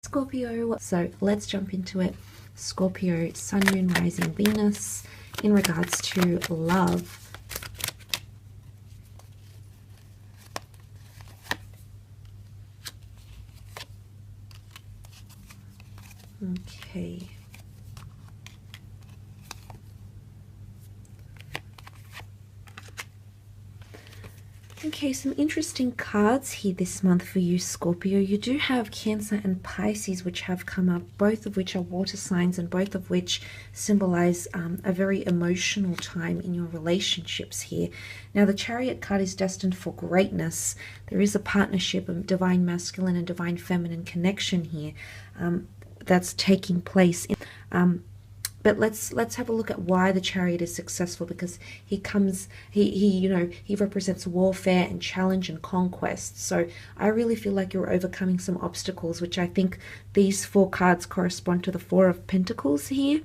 Scorpio, so let's jump into it. Scorpio, Sun, Moon, Rising, Venus, in regards to love. Okay. Okay, some interesting cards here this month for you, Scorpio. You do have Cancer and Pisces, which have come up, both of which are water signs and both of which symbolize a very emotional time in your relationships here. Now, the Chariot card is destined for greatness. There is a partnership, a divine masculine and divine feminine connection here that's taking place. But let's have a look at why the Chariot is successful, because he represents warfare and challenge and conquest. So I really feel like you're overcoming some obstacles, which I think these four cards correspond to the Four of Pentacles here.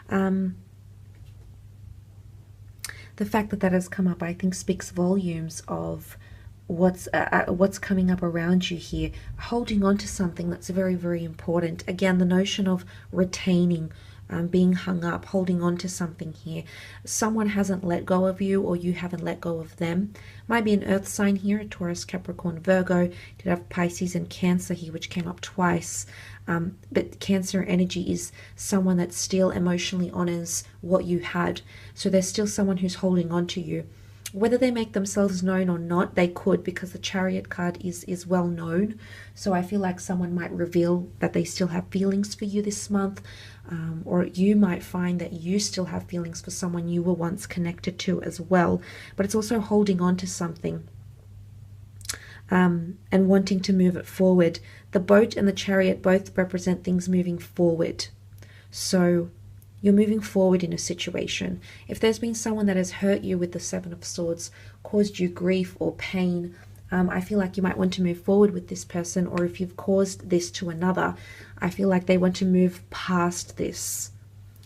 The fact that that has come up, I think, speaks volumes of what's coming up around you here. Holding on to something that's very, very important. Again, the notion of retaining, being hung up, holding on to something here. Someone hasn't let go of you, or you haven't let go of them. Might be an earth sign here, Taurus, Capricorn, Virgo. Did have Pisces and Cancer here, which came up twice. But Cancer energy is someone that still emotionally honors what you had. So there's still someone who's holding on to you. Whether they make themselves known or not, they could, because the Chariot card is well known. So I feel like someone might reveal that they still have feelings for you this month, or you might find that you still have feelings for someone you were once connected to as well. But it's also holding on to something and wanting to move it forward. The boat and the Chariot both represent things moving forward. So you're moving forward in a situation. If there's been someone that has hurt you with the Seven of Swords, caused you grief or pain, I feel like you might want to move forward with this person. Or if you've caused this to another, I feel like they want to move past this.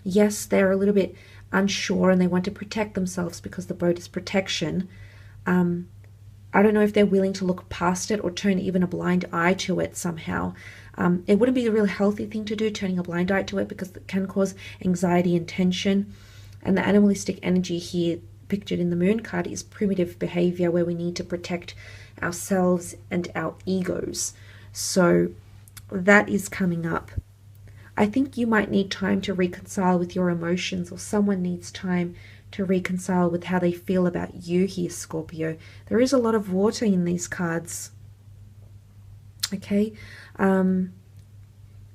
Yes, they're a little bit unsure and they want to protect themselves because the boat is protection. I don't know if they're willing to look past it or turn even a blind eye to it somehow. It wouldn't be a real healthy thing to do, turning a blind eye to it, because it can cause anxiety and tension. And the animalistic energy here, pictured in the Moon card, is primitive behavior where we need to protect ourselves and our egos. So that is coming up. I think you might need time to reconcile with your emotions, or someone needs time to reconcile with how they feel about you here, Scorpio. There is a lot of water in these cards. Okay,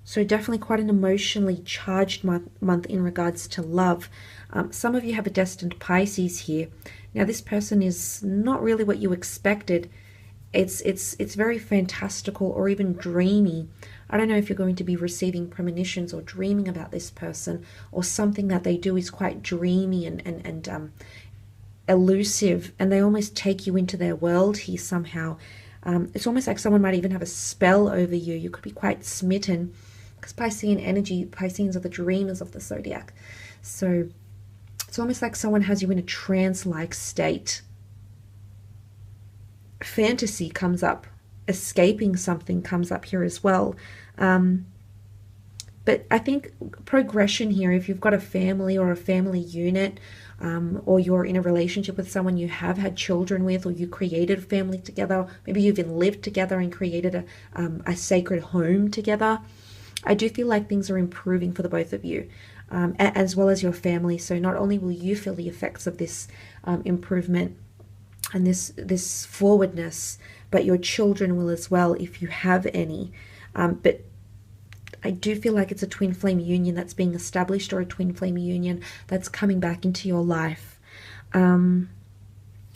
so definitely quite an emotionally charged month in regards to love. Some of you have a destined Pisces here. Now, this person is not really what you expected. It's very fantastical or even dreamy. I don't know if you're going to be receiving premonitions or dreaming about this person, or something that they do is quite dreamy and elusive, and they almost take you into their world here somehow. It's almost like someone might even have a spell over you. You could be quite smitten, because Piscean energy, Pisceans are the dreamers of the zodiac. So it's almost like someone has you in a trance-like state. Fantasy comes up. Escaping something comes up here as well. But I think progression here, if you've got a family or a family unit, or you're in a relationship with someone you have had children with, or you created a family together, maybe you even lived together and created a sacred home together, I do feel like things are improving for the both of you, as well as your family. So not only will you feel the effects of this improvement and this forwardness, but your children will as well, if you have any. But I do feel like it's a twin flame union that's being established, or a twin flame union that's coming back into your life.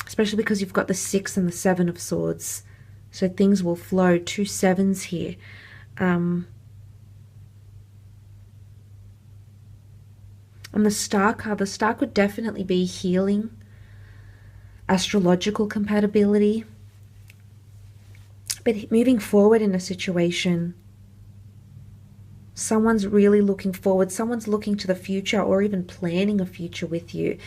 Especially because you've got the 6 and the 7 of Swords. So things will flow. 2 sevens here. And the Star card. The Star could definitely be healing, astrological compatibility. But moving forward in a situation, someone's really looking forward. Someone's looking to the future, or even planning a future with you.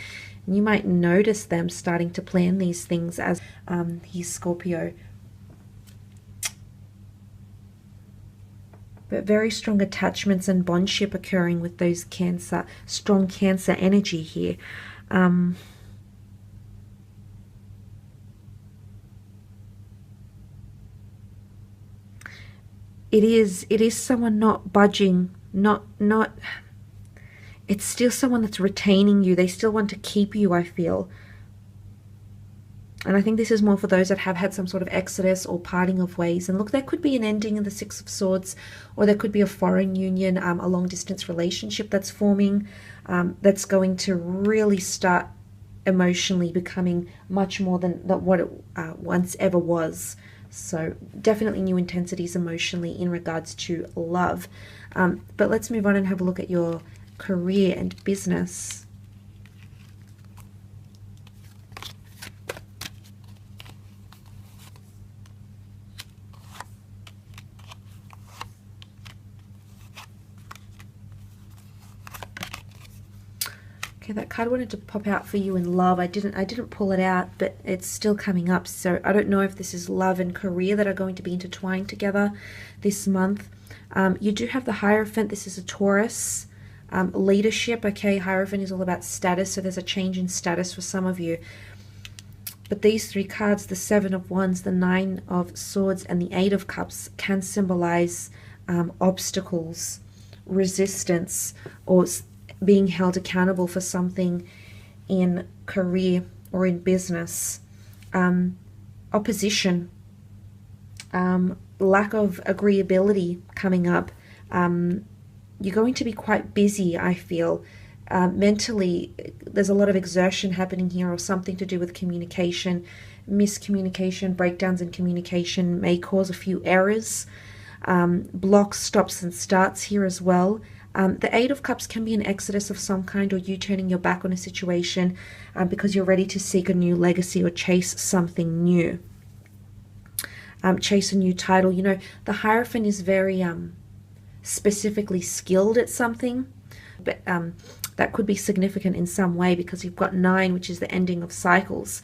And you might notice them starting to plan these things as he's Scorpio. but very strong attachments and bondship occurring with those Cancer, strong Cancer energy here. It is someone not budging, not it's still someone that's retaining you. They still want to keep you, I feel. And I think this is more for those that have had some sort of exodus or parting of ways. And look, there could be an ending in the Six of Swords, or there could be a foreign union, a long-distance relationship that's forming, that's going to really start emotionally becoming much more than what it once ever was. So definitely new intensities emotionally in regards to love. But let's move on and have a look at your career and business. Okay, that card wanted to pop out for you in love. I didn't pull it out, but it's still coming up. So I don't know if this is love and career that are going to be intertwined together this month. You do have the Hierophant. This is a Taurus. Leadership, okay, Hierophant is all about status, so there's a change in status for some of you. But these three cards, the Seven of Wands, the Nine of Swords, and the Eight of Cups, can symbolize obstacles, resistance, or being held accountable for something in career or in business. Opposition, lack of agreeability coming up. You're going to be quite busy, I feel. Mentally, there's a lot of exertion happening here, or something to do with communication. Miscommunication, breakdowns in communication may cause a few errors. Blocks, stops, and starts here as well. The Eight of Cups can be an exodus of some kind, or you turning your back on a situation because you're ready to seek a new legacy or chase something new. Chase a new title. You know, the Hierophant is very specifically skilled at something, but that could be significant in some way because you've got 9, which is the ending of cycles.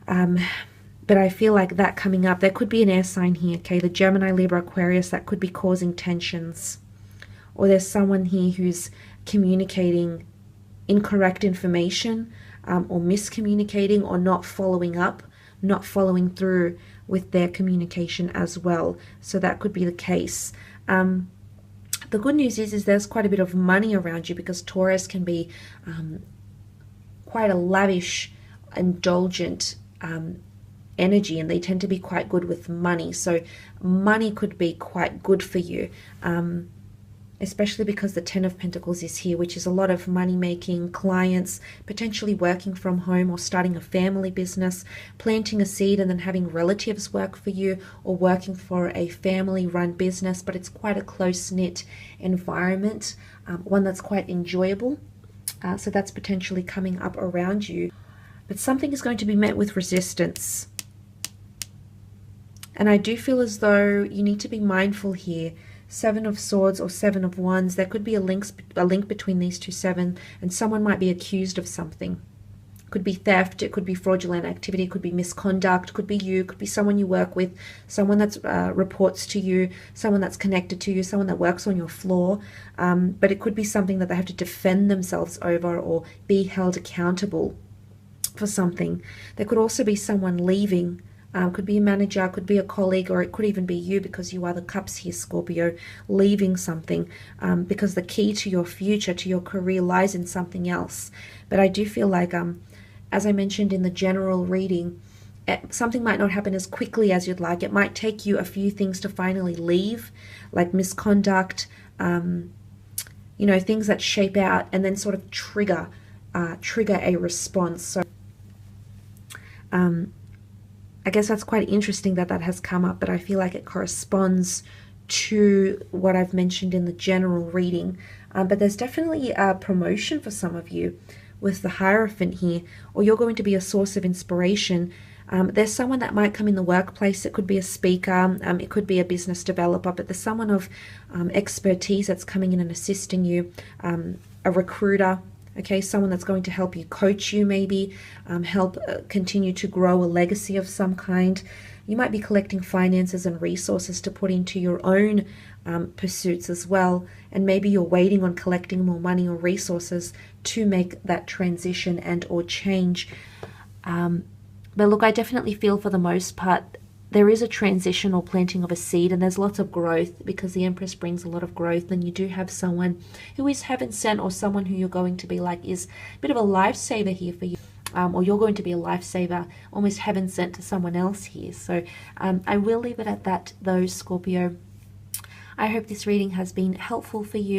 But I feel like that coming up, there could be an air sign here, okay? The Gemini, Libra, Aquarius, that could be causing tensions. Or there's someone here who's communicating incorrect information, or miscommunicating, or not following up, not following through with their communication as well. So that could be the case. The good news is there's quite a bit of money around you, because Taurus can be quite a lavish, indulgent energy, and they tend to be quite good with money. So money could be quite good for you. Especially because the Ten of Pentacles is here, which is a lot of money making, clients, potentially working from home or starting a family business, planting a seed and then having relatives work for you, or working for a family run business, but it's quite a close-knit environment, one that's quite enjoyable. So that's potentially coming up around you. But something is going to be met with resistance. And I do feel as though you need to be mindful here. Seven of Swords or Seven of Wands, there could be a link between these two seven, and someone might be accused of something. It could be theft, it could be fraudulent activity, it could be misconduct, could be you, could be someone you work with, someone that reports to you, someone that's connected to you, someone that works on your floor. But it could be something that they have to defend themselves over, or be held accountable for something. There could also be someone leaving. Could be a manager, could be a colleague, or it could even be you, because you are the Cups here, Scorpio, leaving something, because the key to your future, to your career, lies in something else. But I do feel like, as I mentioned in the general reading, something might not happen as quickly as you'd like. It might take you a few things to finally leave, like misconduct, you know, things that shape out and then sort of trigger a response. So, I guess that's quite interesting that that has come up, but I feel like it corresponds to what I've mentioned in the general reading. But there's definitely a promotion for some of you with the Hierophant here, or you're going to be a source of inspiration. There's someone that might come in the workplace. It could be a speaker, it could be a business developer, but there's someone of expertise that's coming in and assisting you, a recruiter, Okay, someone that's going to help you, coach you maybe, help continue to grow a legacy of some kind. You might be collecting finances and resources to put into your own pursuits as well, and maybe you're waiting on collecting more money or resources to make that transition and or change. But look, I definitely feel for the most part there is a transition or planting of a seed, and there's lots of growth because the Empress brings a lot of growth. And you do have someone who is heaven sent, or someone who you're going to be like is a bit of a lifesaver here for you, or you're going to be a lifesaver, almost heaven sent to someone else here. So I will leave it at that though, Scorpio. I hope this reading has been helpful for you.